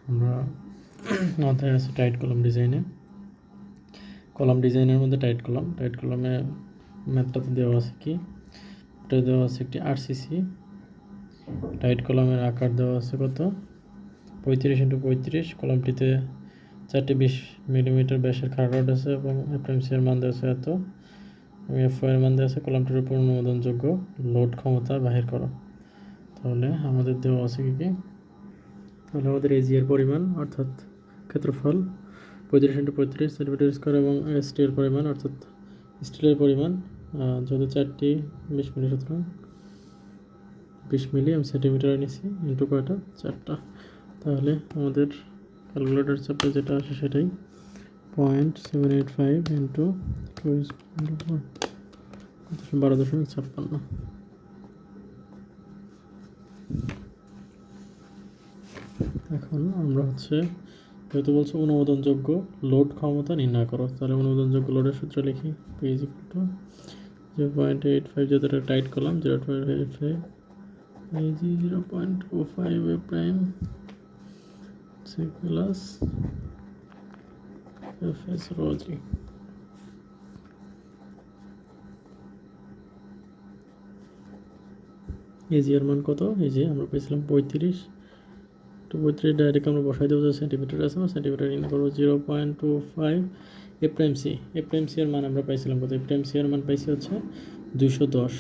আমরা মাথায় আছে টাইট কলাম ডিজাইনে। কলাম ডিজাইনের মধ্যে টাইট কলামে ম্যাথটাতে দেওয়া আছে কি, এটা দেওয়া আছে একটি আরসিসি। টাইট কলামের আকার দেওয়া আছে কত, 35x35। কলামটিতে 4টি 20 মিলিমিটার ব্যাসের খাড়া রড আছে এবং এফএমসি এর মান দেওয়া আছে এত, এবং এফও এর মান দেওয়া আছে। কলামটির উপর অনুমোদনযোগ্য লোড ক্ষমতা বাহির করো। তাহলে আমাদের দেওয়া আছে কি, তাহলে আমাদের এজি এর পরিমাণ অর্থাৎ ক্ষেত্রফল 35x35 সেন্টিমিটার স্কোয়ার এবং এসটি এর পরিমাণ অর্থাৎ স্টিলের পরিমাণ যেহেতু 4টি 20 মিলি, সুতরাং 20 মিলি আমি সেন্টিমিটার নিছি ইন্টু কয়টা, 4টা। তাহলে আমাদের ক্যালকুলেটর চাপে যেটা আসে সেটাই 0.785 ইন্টু 12.56। এখন আমরা যেহেতু বলছে অনুমোদনযোগ্য লোড ক্ষমতা নির্ণয় করো, তাহলে অনুমোদনযোগ্য লোডের সূত্র লিখি। P = 0.85, যেহেতু এটা tight column 0.85 AG 0.25 A prime C plus FS rho G। AG এর মান কত, এজি আমরা পেয়েছিলাম 35, তো 35 ডাইরেক্ট আমরা বসাই দেবো, সেন্টিমিটার আছে না, সেন্টিমিটার নির্ণয় করবো 0.25 এ প্রাইম সি। এ প্রাইম সি এর মান আমরা পাইছিলাম কত, এ প্রাইম সি এর মান পাইছি হচ্ছে 210,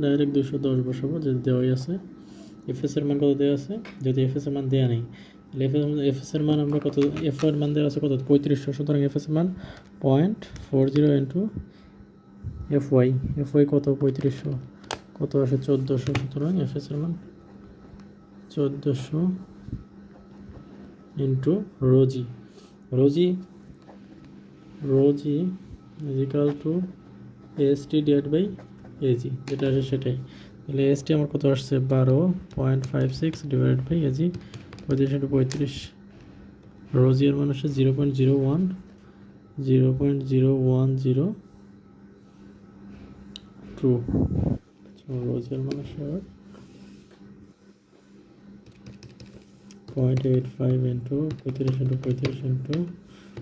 ডাইরেক্ট 210 বসাবো যেহেতু দেওয়াই আছে। এফএস এর মান কত দেওয়া আছে, যদি এফএস এর মান দেওয়া নেই এফএস এর মান আমরা কত, এফ এর মান দেওয়া আছে কত 3500, সুতরাং এফএস এর মান 0.40 ইন্টু এফওয়াই কত 3500 কত আসে 1400, সুতরাং এফএস এর মান 1400 ইন্টু রোজি ইজিক্যাল to ST divide by AG, যেটা আসে সেটাই। তাহলে এসটি আমার কত আসছে 12.56 ডিভাইড বাই এজি 35 × 35। রোজি এর মান আসছে 0.0102। রোজি এর মান আসছে 0.85 ইন্টু 35 ইন্টু 35 ইন্টু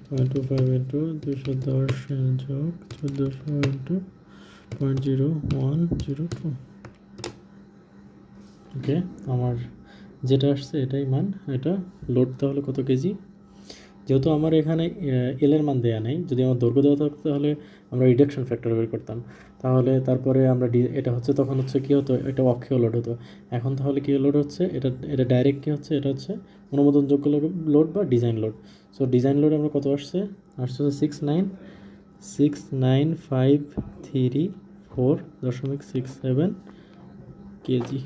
0.25 ইন্টু 210 যোগ 1400 ইন্টু 0.0102। ওকে, আমার যেটা আসছে এটাই মান। এটা লোড তাহলে কত কেজি, যেহেতু আমার এখানে এল এর মান দেওয়া নেই, যদি আমার দৈর্ঘ্য দেওয়া থাকতো তাহলে আমরা রিডাকশন ফ্যাক্টর বের করতাম। তারপরে আমরা এটা তখন কি হতো, এটা অক্ষীয় লোড হতো। এখন তাহলে কি লোড হচ্ছে, এটা ডাইরেক্ট কি হচ্ছে, এটা হচ্ছে অনুমোদনযোগ্য লোড বা design load. So design load আমরা কত আসছে 69534.67 কেজি।